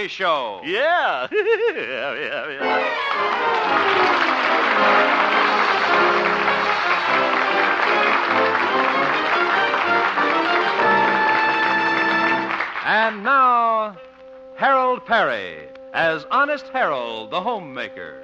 Perry Show. Yeah. And now, Harold Perry as Honest Harold, the homemaker.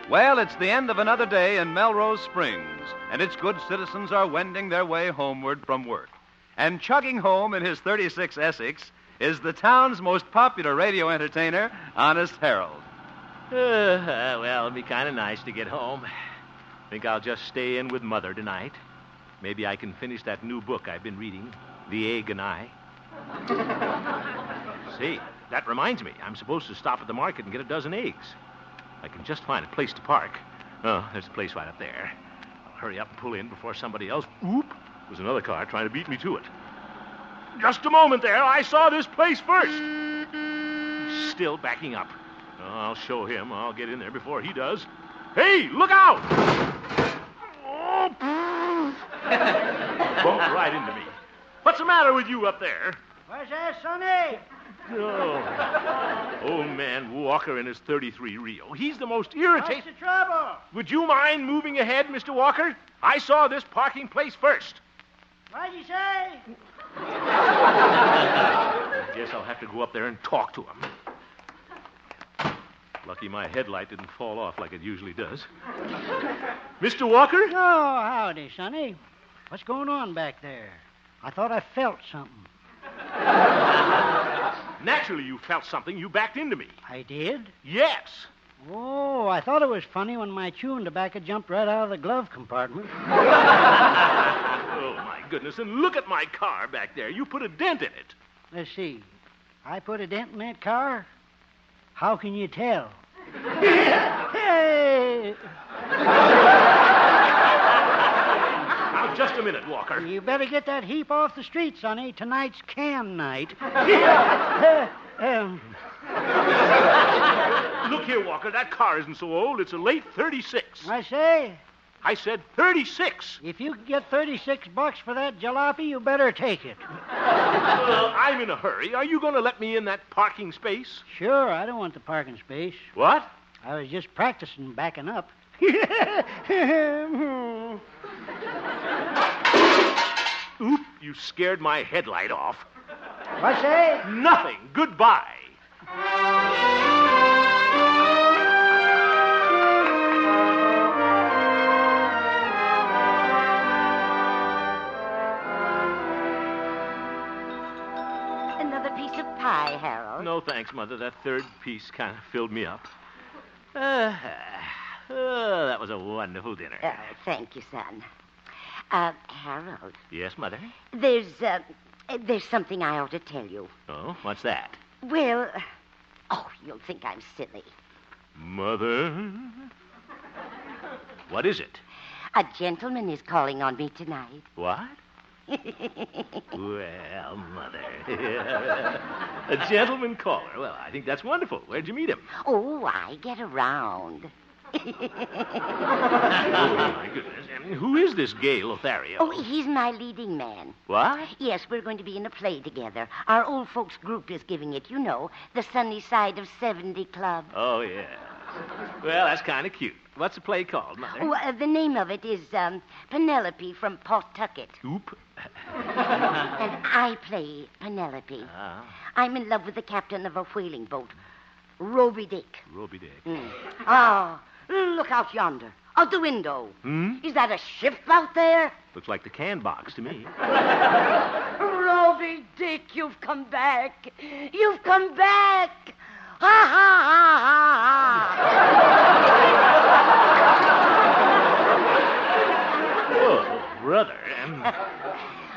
Well, it's the end of another day in Melrose Springs, and its good citizens are wending their way homeward from work. And chugging home in his 36 Essex is the town's most popular radio entertainer, Honest Harold. Well, it'll be kind of nice to get home. Think I'll just stay in with Mother tonight. Maybe I can finish that new book I've been reading, The Egg and I. Say, that reminds me. I'm supposed to stop at the market and get a dozen eggs. I can just find a place to park. Oh, there's a place right up there. I'll hurry up and pull in before somebody else... Oop! There's another car trying to beat me to it. Just a moment there. I saw this place first. He's still backing up. Oh, I'll show him. I'll get in there before he does. Hey, look out! Oh, bumped right into me. What's the matter with you up there? What's that, Sonny? Oh, man, Walker and his 33 Rio. He's the most irritating... What's the trouble? Would you mind moving ahead, Mr. Walker? I saw this parking place first. What'd you say? I guess I'll have to go up there and talk to him. Lucky my headlight didn't fall off like it usually does. Mr. Walker? Oh, howdy, Sonny. What's going on back there? I thought I felt something. Naturally, you felt something. You backed into me. I did? Yes. Oh, I thought it was funny when my chewing tobacco jumped right out of the glove compartment. Oh, my goodness. And look at my car back there. You put a dent in it. Let's see. I put a dent in that car? How can you tell? Hey! Now, just a minute, Walker. You better get that heap off the street, Sonny. Tonight's can night. Look here, Walker. That car isn't so old. It's a late 36. I say, I said 36. if you can get $36 for that jalopy, you better take it. Well, I'm in a hurry. Are you going to let me in that parking space? Sure, I don't want the parking space. What? I was just practicing backing up. Oop, you scared my headlight off. What's that? Nothing. Goodbye. Another piece of pie, Harold. No, thanks, Mother. That third piece kind of filled me up. That was a wonderful dinner. Thank you, son. Harold, Yes, Mother? there's something I ought to tell you. Oh, what's that? Well, you'll think I'm silly. Mother? What is it? A gentleman is calling on me tonight. What? Well, Mother. A gentleman caller. Well, I think that's wonderful. Where'd you meet him? Oh, I get around. Oh, my goodness. And who is this gay Lothario? Oh, he's my leading man. What? Yes, we're going to be in a play together. Our old folks group is giving it, you know, the Sunny Side of 70 Club. Oh, yeah. Well, that's kind of cute. What's the play called, Mother? Oh, the name of it is Penelope from Pawtucket. Oop. And I play Penelope. Ah, I'm in love with the captain of a whaling boat, Roby Dick. Roby Dick. Look out yonder, out the window. Hmm? Is that a ship out there? Looks like the can box to me. Roby Dick, you've come back. You've come back. Ha, ha, ha, ha, ha. Oh, brother.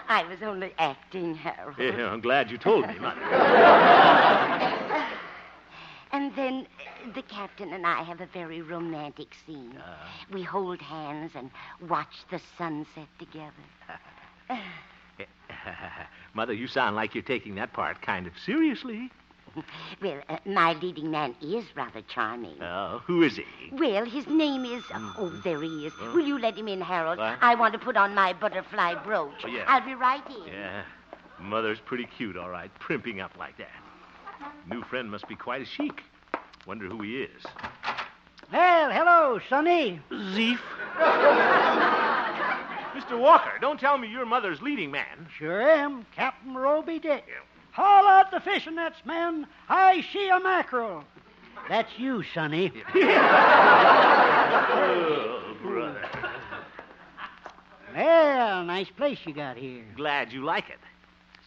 I was only acting, Harold. Yeah, I'm glad you told me, Mother. And then the captain and I have a very romantic scene. We hold hands and watch the sunset together. Mother, you sound like you're taking that part kind of seriously. Well, my leading man is rather charming. Oh, who is he? Well, his name is... Oh, there he is. Will you let him in, Harold? What? I want to put on my butterfly brooch. Oh, yeah. I'll be right in. Yeah, Mother's pretty cute, all right, primping up like that. New friend must be quite a chic. Wonder who he is. Well, hello, Sonny. Zeef. Mr. Walker, don't tell me you're Mother's leading man. Sure am, Captain Roby Dick. Yeah. Haul out the fishing nets, men. I see a mackerel. That's you, Sonny. Oh, brother. Well, nice place you got here. Glad you like it.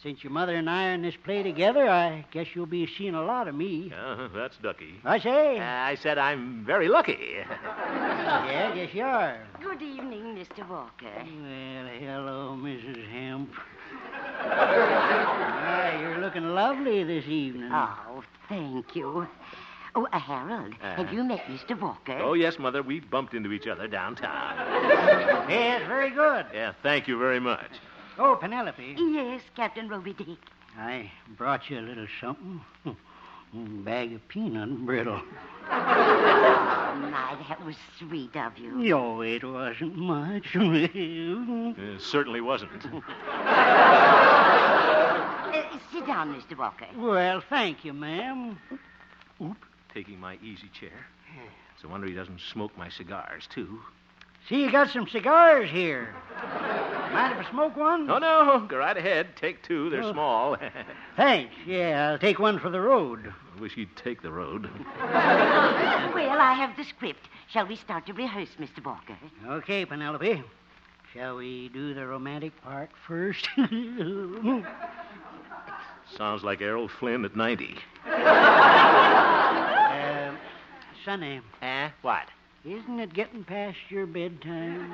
Since your mother and I are in this play together, I guess you'll be seeing a lot of me. That's ducky. I say. I said I'm very lucky. Yeah, I guess you are. Good evening, Mr. Walker. Well, hello, Mrs. Hemp. Why, you're looking lovely this evening. Oh, thank you. Oh, Harold, have you met Mr. Walker? Oh, yes, Mother. We bumped into each other downtown. Yes, very good. Yeah, thank you very much. Oh, Penelope. Yes, Captain Roby Dick. I brought you a little something. A bag of peanut brittle. Oh, my, that was sweet of you. No, it wasn't much. It certainly wasn't. Sit down, Mr. Walker. Well, thank you, ma'am. Oop, taking my easy chair. It's a wonder he doesn't smoke my cigars, too. See, you got some cigars here. Mind if I smoke one? Oh, no. Go right ahead. Take two. They're small. Thanks. Yeah, I'll take one for the road. I wish he'd take the road. Well, I have the script. Shall we start to rehearse, Mr. Walker? Okay, Penelope. Shall we do the romantic part first? Sounds like Errol Flynn at 90. Sonny, What? isn't it getting past your bedtime?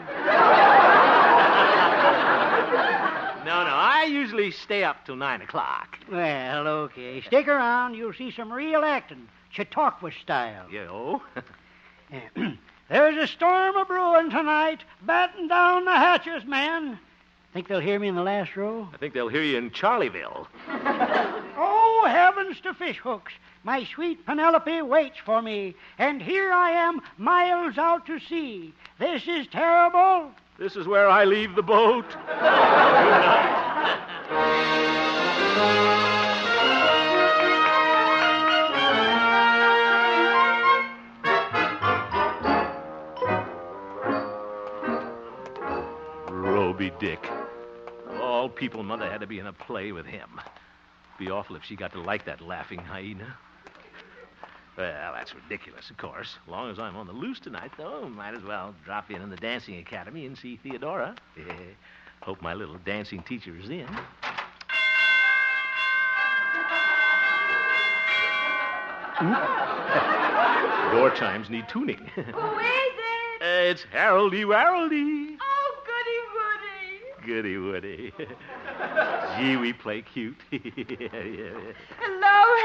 No, I usually stay up till 9 o'clock. Well, okay. Stick around. You'll see some real acting. Chautauqua style. Yeah, oh? There's a storm a brewing tonight. Batten down the hatches, man. Think they'll hear me in the last row? I think they'll hear you in Charlieville. Oh, heavens to fish hooks. My sweet Penelope waits for me, and here I am miles out to sea. This is terrible. This is where I leave the boat. Good night. Roby Dick. All people, Mother had to be in a play with him. Be awful if she got to like that laughing hyena. Well, that's ridiculous, of course. As long as I'm on the loose tonight, though, might as well drop in the dancing academy and see Theodora. Hope my little dancing teacher is in. Door chimes need tuning. Who is it? It's Haroldy Waroldy. Oh, goody woody. Goody Woody. Gee, we play cute. Hello,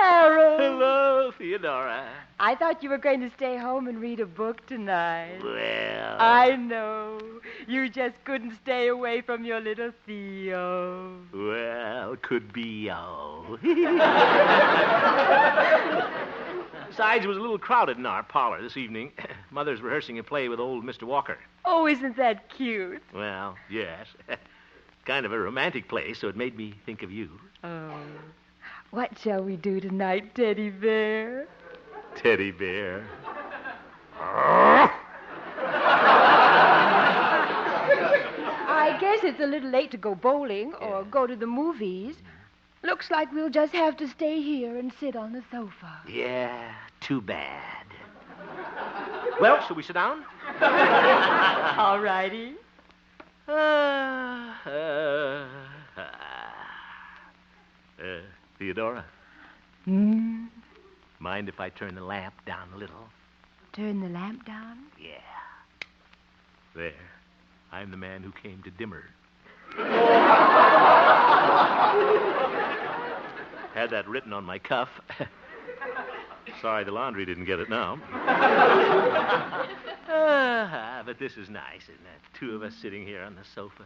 Harold. Hello, Theodora. I thought you were going to stay home and read a book tonight. Well. I know. You just couldn't stay away from your little Theo. Well, could be, oh. Besides, it was a little crowded in our parlor this evening. Mother's rehearsing a play with old Mr. Walker. Oh, isn't that cute? Well, yes. Kind of a romantic play, so it made me think of you. Oh. What shall we do tonight, Teddy Bear? Teddy Bear. I guess it's a little late to go bowling or go to the movies. Looks like we'll just have to stay here and sit on the sofa. Yeah, too bad. Well, shall we sit down? All righty. Theodora, Hmm? mind if I turn the lamp down a little? Turn the lamp down? Yeah. There. I'm the man who came to dimmer. Had that written on my cuff. Sorry the laundry didn't get it now. But this is nice, isn't it? Two of us sitting here on the sofa,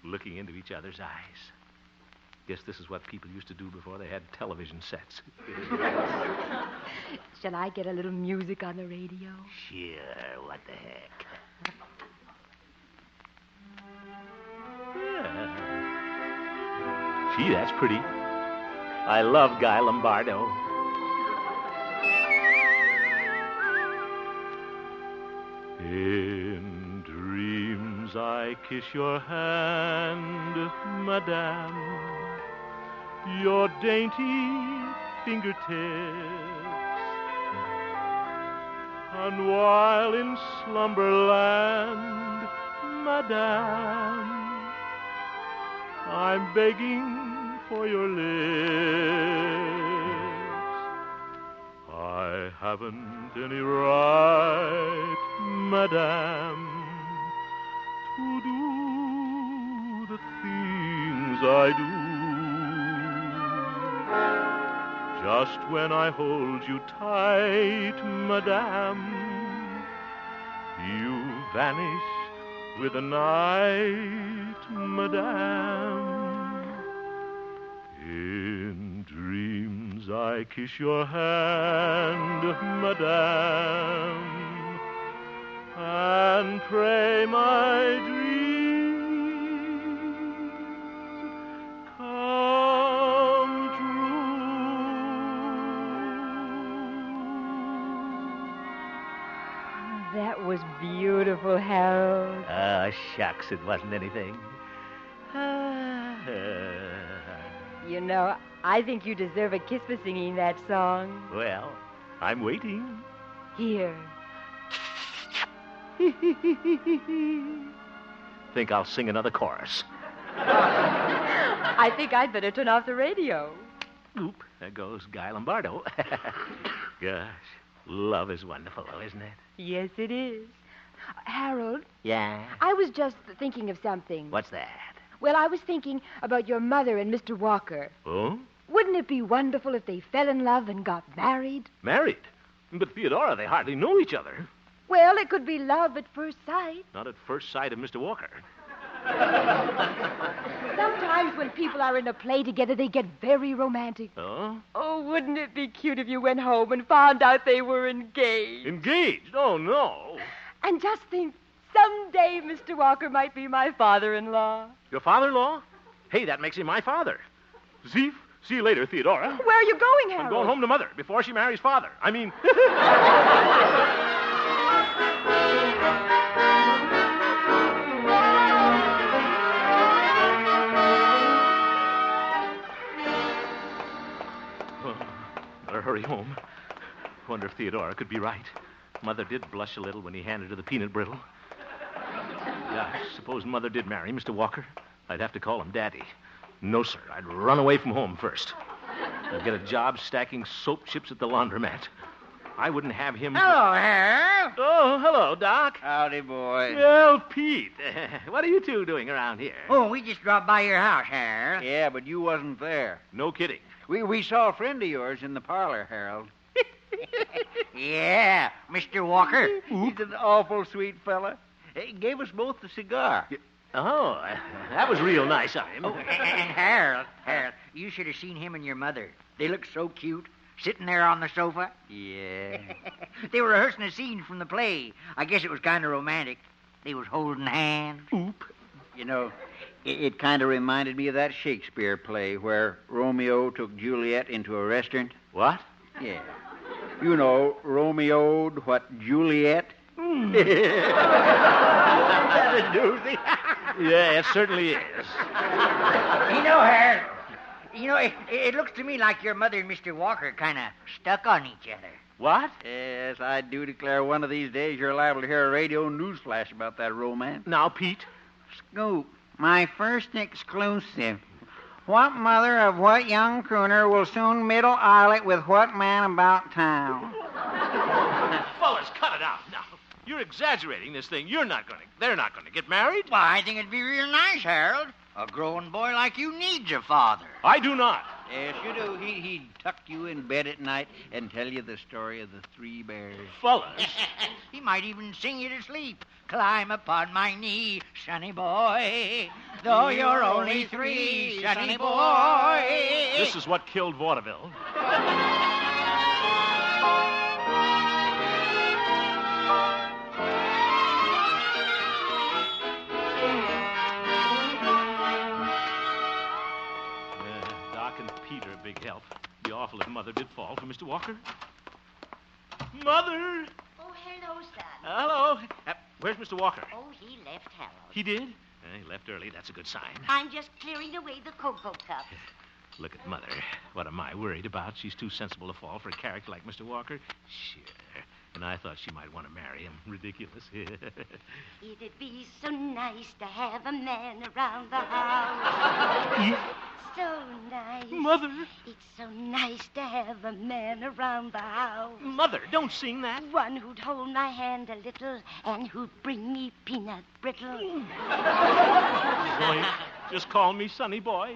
looking into each other's eyes. Guess this is what people used to do before they had television sets. Shall I get a little music on the radio? Sure, what the heck. Yeah. Gee, that's pretty. I love Guy Lombardo. In dreams I kiss your hand, madame, your dainty fingertips, and while in slumberland, madame, I'm begging for your lips. I haven't any right, madame, to do the things I do. Just when I hold you tight, madame, you vanish with the night, madame. In dreams I kiss your hand, madame, and pray my dreams come true. That was beautiful, Harold. Ah, shucks, it wasn't anything. You know, I think you deserve a kiss for singing that song. Well, I'm waiting. Here. Think I'll sing another chorus. I think I'd better turn off the radio. Oop, there goes Guy Lombardo. Gosh, love is wonderful, though, isn't it? Yes, it is. Harold, Yeah? I was just thinking of something. What's that? Well, I was thinking about your mother and Mr. Walker. Oh? Wouldn't it be wonderful if they fell in love and got married? Married? But, Theodora, they hardly know each other. Well, it could be love at first sight. Not at first sight of Mr. Walker. Sometimes when people are in a play together, they get very romantic. Oh? Oh, wouldn't it be cute if you went home and found out they were engaged? Engaged? Oh, no. And just think, someday Mr. Walker might be my father-in-law. Your father-in-law? Hey, that makes him my father. See you later, Theodora. Where are you going, Harold? I'm going home to Mother before she marries Father. I mean... Better hurry home. Wonder if Theodora could be right. Mother did blush a little when he handed her the peanut brittle. Yeah, suppose Mother did marry Mr. Walker. I'd have to call him Daddy. No, sir. I'd run away from home first. I'd get a job stacking soap chips at the laundromat. I wouldn't have him... Hello, Harold. Oh, hello, Doc. Howdy, boy. Well, Pete, what are you two doing around here? Oh, we just dropped by your house, Harold. Yeah, but you wasn't there. No kidding. We saw a friend of yours in the parlor, Harold. Yeah, Mr. Walker. He's an awful sweet fella. He gave us both a cigar. Oh, that was real nice of him. Oh, and Harold, you should have seen him and your mother. They look so cute, sitting there on the sofa. Yeah. They were rehearsing a scene from the play. I guess it was kind of romantic. They was holding hands. Oop. You know, it kind of reminded me of that Shakespeare play where Romeo took Juliet into a restaurant. What? Yeah. You know, Romeo'd what Juliet? That's a doozy. Yeah, it certainly is. You know, Harold, it looks to me like your mother and Mr. Walker kind of stuck on each other. What? Yes, I do declare one of these days you're liable to hear a radio news flash about that romance. Now, Pete. Scoop, my first exclusive. What mother of what young crooner will soon middle islet with what man about town? Fellas, cut it out now. You're exaggerating this thing. They're not going to get married. Well, I think it'd be real nice, Harold. A growing boy like you needs a father. I do not. Yes, you do. He'd tuck you in bed at night and tell you the story of the three bears. Fellas. He might even sing you to sleep. climb upon my knee, sonny boy. Though you're only 3, sonny boy. This is what killed vaudeville. Doc and Peter, big help. Be awful if Mother did fall for Mr. Walker. Mother! Oh, hello, son. Hello. Where's Mr. Walker? Oh, he left Harold. He did? He left early. That's a good sign. I'm just clearing away the cocoa cups. Look at Mother. What am I worried about? She's too sensible to fall for a character like Mr. Walker. Sure. And I thought she might want to marry him. Ridiculous. It'd be so nice to have a man around the house. So nice. Mother. It's so nice to have a man around the house. Mother, don't sing that. One who'd hold my hand a little and who'd bring me peanut brittle. Boy, just call me Sonny Boy.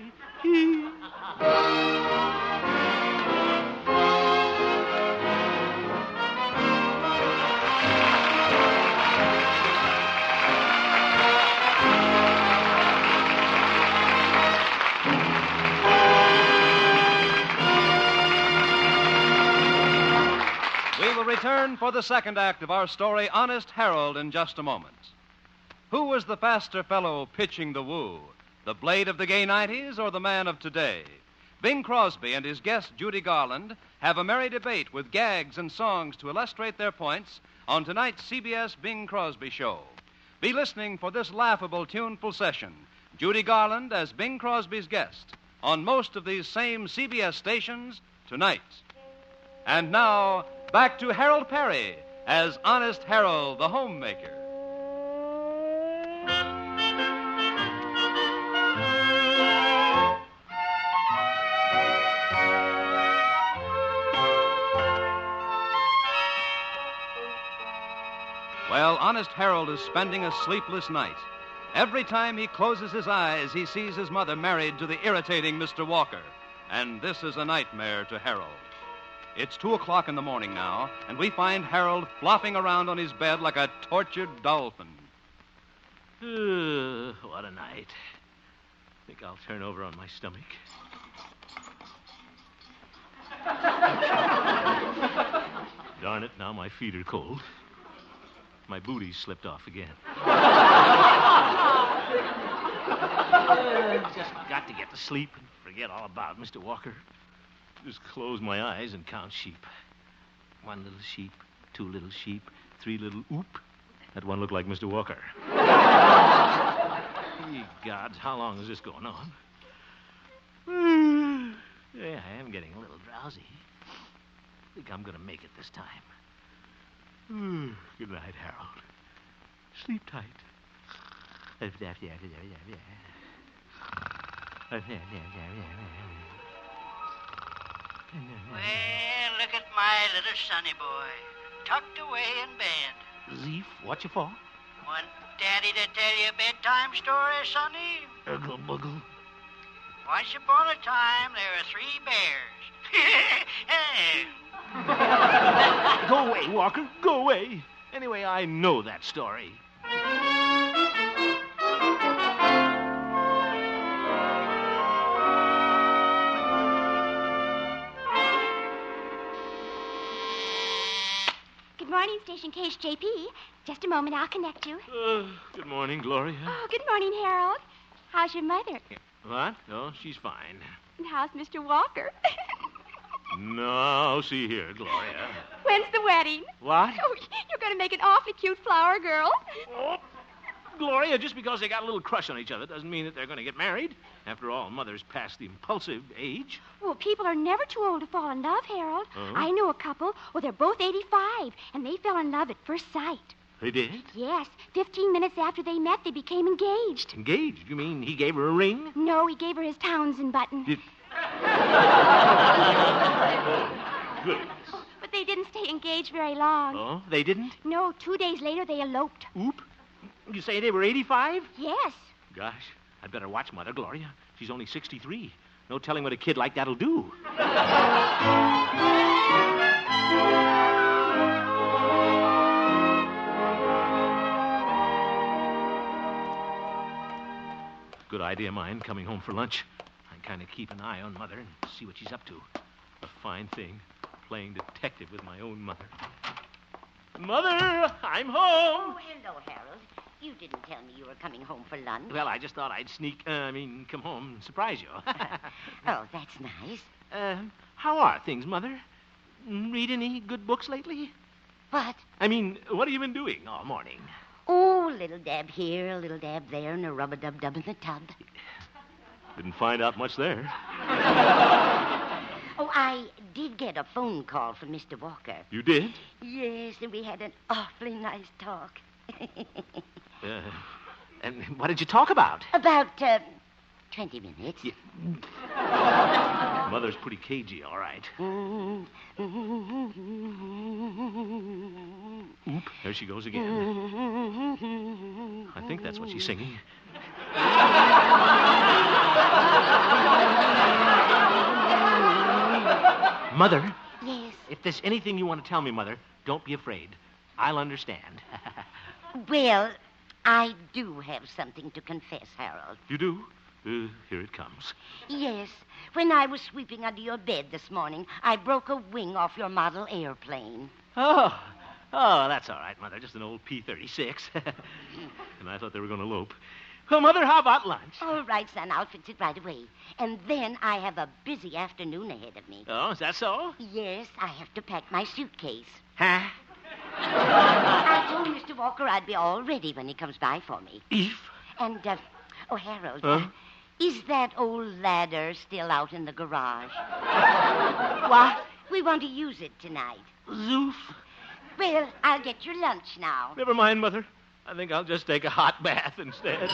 We will return for the second act of our story, Honest Harold, in just a moment. Who was the faster fellow pitching the woo? The blade of the gay 90s or the man of today? Bing Crosby and his guest, Judy Garland, have a merry debate with gags and songs to illustrate their points on tonight's CBS Bing Crosby Show. Be listening for this laughable, tuneful session. Judy Garland as Bing Crosby's guest on most of these same CBS stations tonight. And now, back to Harold Perry as Honest Harold, the homemaker. Well, Honest Harold is spending a sleepless night. Every time he closes his eyes, he sees his mother married to the irritating Mr. Walker. And this is a nightmare to Harold. It's 2 o'clock in the morning now, and we find Harold flopping around on his bed like a tortured dolphin. What a night. Think I'll turn over on my stomach. Darn it, now my feet are cold. My booty's slipped off again. Just got to get to sleep and forget all about Mr. Walker. Just close my eyes and count sheep. 1 little sheep, 2 little sheep, 3 little oop. That one looked like Mr. Walker. Ye gods, how long is this going on? Yeah, I am getting a little drowsy. I think I'm going to make it this time. Good night, Harold. Sleep tight. Well, look at my little sonny boy, tucked away in bed. Zeef, what you for? Want Daddy to tell you a bedtime story, sonny? Uggle buggle. Once upon a time, there were 3 bears. Go away, Walker. Go away. Anyway, I know that story. Good morning, Station Cage JP. Just a moment, I'll connect you. Good morning, Gloria. Oh, good morning, Harold. How's your mother? What? Oh, she's fine. And how's Mr. Walker? No, see here, Gloria. When's the wedding? What? Oh, you're going to make an awfully cute flower girl. Oh, Gloria, just because they got a little crush on each other doesn't mean that they're going to get married. After all, Mother's past the impulsive age. Well, people are never too old to fall in love, Harold. Oh? I know a couple. Well, they're both 85, and they fell in love at first sight. They did? Yes. 15 minutes after they met, they became engaged. Engaged? You mean he gave her a ring? No, he gave her his Townsend button. Did... Good. But they didn't stay engaged very long. Oh, they didn't? No, 2 days later, they eloped. Oop. You say they were 85? Yes. Gosh, I'd better watch Mother, Gloria. She's only 63. No telling what a kid like that'll do. idea of mine, coming home for lunch. I kind of keep an eye on Mother and see what she's up to. A fine thing, playing detective with my own mother. Mother, I'm home. Oh, hello, Harold. You didn't tell me you were coming home for lunch. Well, I just thought I'd come home and surprise you. Oh, that's nice. How are things, Mother? Read any good books lately? What? What have you been doing all morning? Oh, a little dab here, a little dab there, and a rub-a-dub-dub in the tub. Didn't find out much there. Oh, I did get a phone call from Mr. Walker. You did? Yes, and we had an awfully nice talk. And what did you talk about? About, 20 minutes. Yeah. Mother's pretty cagey, all right. Oop, there she goes again. I think that's what she's singing. Mother? Yes? If there's anything you want to tell me, Mother, don't be afraid. I'll understand. Well, I do have something to confess, Harold. You do? Here it comes. Yes. When I was sweeping under your bed this morning, I broke a wing off your model airplane. Oh, that's all right, Mother. Just an old P-36. And I thought they were going to elope. Well, Mother, how about lunch? All right, son. I'll fix it right away. And then I have a busy afternoon ahead of me. Oh, is that so? Yes, I have to pack my suitcase. Huh? I told Mr. Walker I'd be all ready when he comes by for me. Eve? And, Harold, Huh? Is that old ladder still out in the garage? What? We want to use it tonight. Zoof. Well, I'll get your lunch now. Never mind, Mother. I think I'll just take a hot bath instead.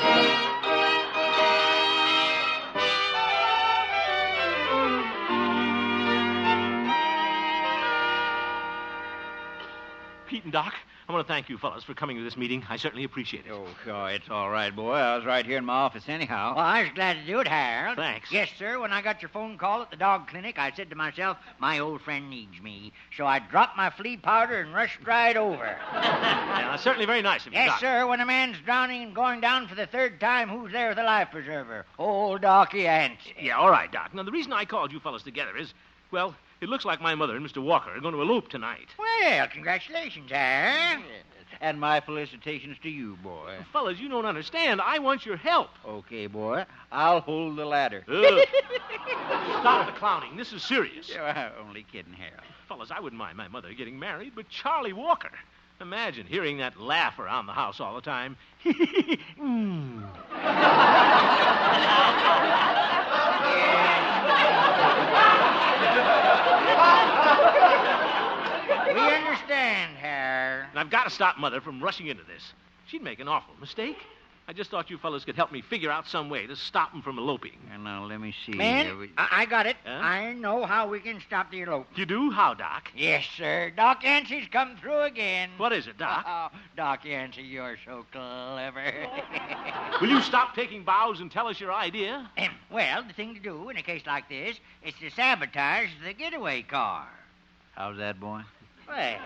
Pete and Doc, I want to thank you fellas for coming to this meeting. I certainly appreciate it. Oh, sure, it's all right, boy. I was right here in my office anyhow. Well, I was glad to do it, Harold. Thanks. Yes, sir. When I got your phone call at the dog clinic, I said to myself, my old friend needs me. So I dropped my flea powder and rushed right over. Yeah, that's certainly very nice of you, Yes, Doc. sir. When a man's drowning and going down for the third time, who's there with a life preserver? Old Docky Yancey. Yeah, all right, Doc. Now, the reason I called you fellas together is, well, it looks like my mother and Mr. Walker are going to elope tonight. Well, congratulations, Harold. And my felicitations to you, boy. Fellas, you don't understand. I want your help. Okay, boy. I'll hold the ladder. Stop the clowning. This is serious. Yeah, only kidding, Harold. Fellas, I wouldn't mind my mother getting married, but Charlie Walker. Imagine hearing that laugh around the house all the time. We understand, Harold. And I've got to stop Mother from rushing into this. She'd make an awful mistake. I just thought you fellas could help me figure out some way to stop them from eloping. And now let me see. Man, I got it. Huh? I know how we can stop the elopement. You do? How, Doc? Yes, sir. Doc Yancey's come through again. What is it, Doc? Oh, Doc Yancey, you're so clever. Will you stop taking bows and tell us your idea? Well, the thing to do in a case like this is to sabotage the getaway car. How's that, boy? Well,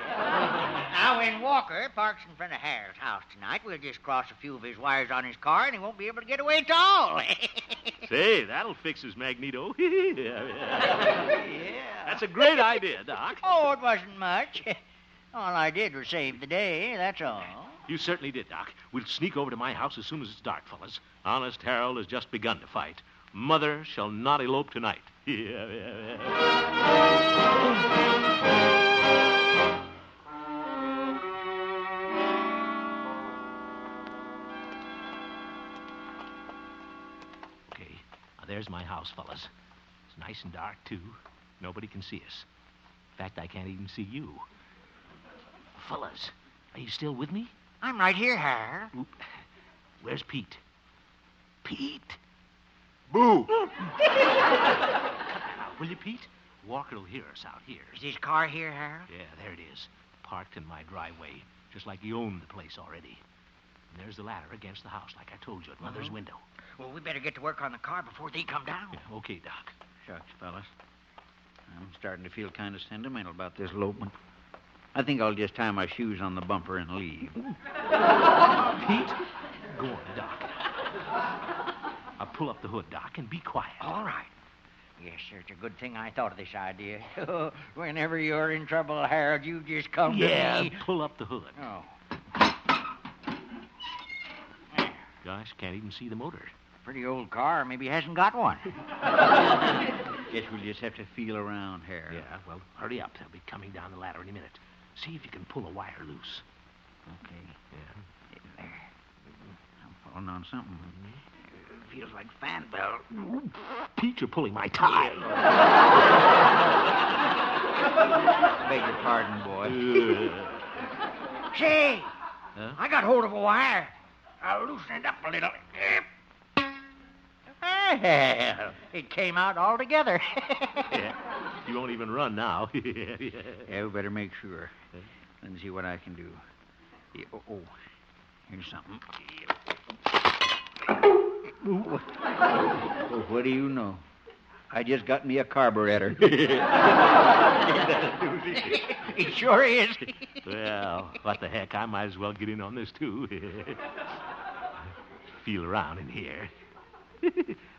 now when Walker parks in front of Harold's house tonight, we'll just cross a few of his wires on his car and he won't be able to get away at all. Say, that'll fix his magneto. Yeah. That's a great idea, Doc. Oh, it wasn't much. All I did was save the day, that's all. You certainly did, Doc. We'll sneak over to my house as soon as it's dark, fellas. Honest Harold has just begun to fight. Mother shall not elope tonight. Okay, now there's my house, fellas. It's nice and dark, too. Nobody can see us. In fact, I can't even see you. Fellas, are you still with me? I'm right here, Harold. Oop. Where's Pete? Pete? Boo! Now, will you, Pete? Walker will hear us out here. Is his car here, Harold? Yeah, there it is. Parked in my driveway, just like he owned the place already. And there's the ladder against the house, like I told you, at Mother's window. Well, we better get to work on the car before they come down. Yeah, okay, Doc. Shucks, fellas. I'm starting to feel kind of sentimental about this elopement. I think I'll just tie my shoes on the bumper and leave. Pete, go on, Doc. I'll pull pull up the hood, Doc, and be quiet. All right. Yes, sir. It's a good thing I thought of this idea. Whenever you're in trouble, Harold, you just come to me. Pull up the hood. Oh. Gosh, can't even see the motor. Pretty old car. Maybe he hasn't got one. Guess we'll just have to feel around, Harold. Yeah, well, hurry up. They'll be coming down the ladder any minute. See if you can pull a wire loose. Okay. Yeah. There. I'm falling on something. Feels like fan belt. Pete, you're pulling my tie. Beg your pardon, boy. Say, Huh? I got hold of a wire. I'll loosen it up a little. Well, it came out altogether. Yeah. You won't even run now. Yeah, we better make sure. Let me see what I can do. Yeah, here's something. Oh, what do you know? I just got me a carburetor. It sure is. Well, what the heck? I might as well get in on this, too. Feel around in here.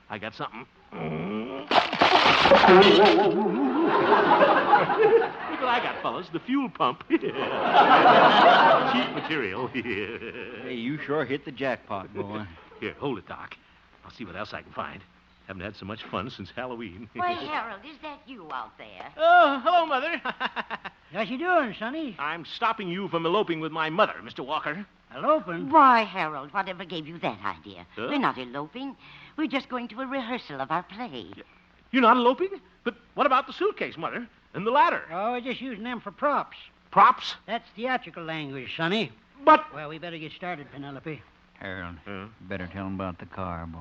I got something. Look what I got, fellas. The fuel pump. Cheap material. Hey, you sure hit the jackpot, boy. Here, hold it, Doc. I'll see what else I can find. Haven't had so much fun since Halloween. Why, Harold, is that you out there? Oh, hello, Mother. What you doing, Sonny? I'm stopping you from eloping with my mother, Mr. Walker. Eloping? Why, Harold, whatever gave you that idea? Huh? We're not eloping. We're just going to a rehearsal of our play. You're not eloping? But what about the suitcase, Mother? And the ladder? Oh, we're just using them for props. Props? That's theatrical language, Sonny. But... Well, we better get started, Penelope. Harold, Huh? better tell him about the car, boy.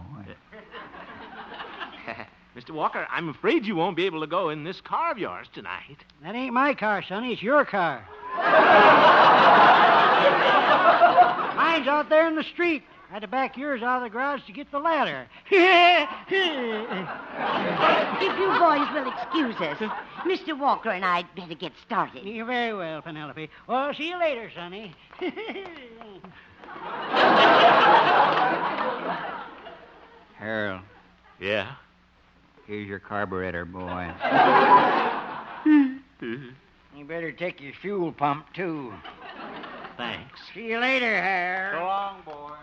Mr. Walker, I'm afraid you won't be able to go in this car of yours tonight. That ain't my car, Sonny. It's your car. Mine's out there in the street. I had to back yours out of the garage to get the ladder. If you boys will excuse us, Mr. Walker and I'd better get started. You're very well, Penelope. Well, see you later, Sonny. Harold, Yeah? here's your carburetor, boy. You better take your fuel pump, too. Thanks. See you later, Harold. So long, boy.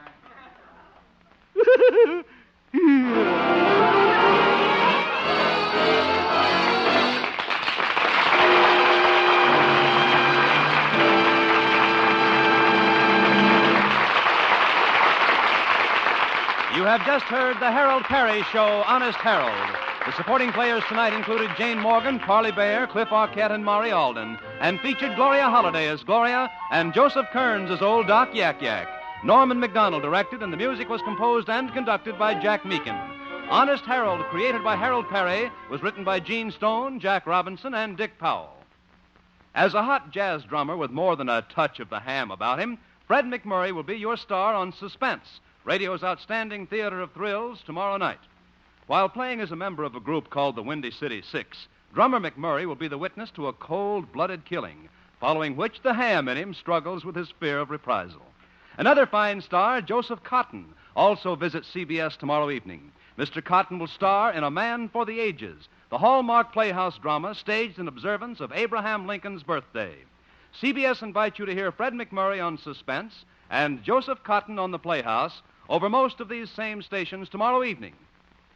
You have just heard the Harold Perry Show, Honest Harold. The supporting players tonight included Jane Morgan, Parley Bear, Cliff Arquette, and Maury Alden, and featured Gloria Holliday as Gloria and Joseph Kearns as Old Doc Yak Yak. Norman McDonald directed, and the music was composed and conducted by Jack Meakin. Honest Harold, created by Harold Perry, was written by Gene Stone, Jack Robinson, and Dick Powell. As a hot jazz drummer with more than a touch of the ham about him, Fred McMurray will be your star on Suspense, radio's outstanding theater of thrills, tomorrow night. While playing as a member of a group called the Windy City Six, drummer McMurray will be the witness to a cold-blooded killing, following which the ham in him struggles with his fear of reprisal. Another fine star, Joseph Cotton, also visits CBS tomorrow evening. Mr. Cotton will star in A Man for the Ages, the Hallmark Playhouse drama staged in observance of Abraham Lincoln's birthday. CBS invites you to hear Fred McMurray on Suspense and Joseph Cotton on the Playhouse over most of these same stations tomorrow evening.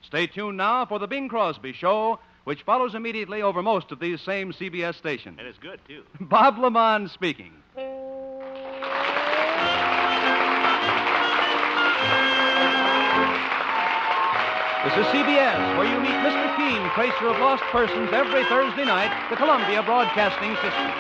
Stay tuned now for the Bing Crosby Show, which follows immediately over most of these same CBS stations. And it's good, too. Bob Lamont speaking. This is CBS, where you meet Mr. Keene, tracer of lost persons, every Thursday night, the Columbia Broadcasting System.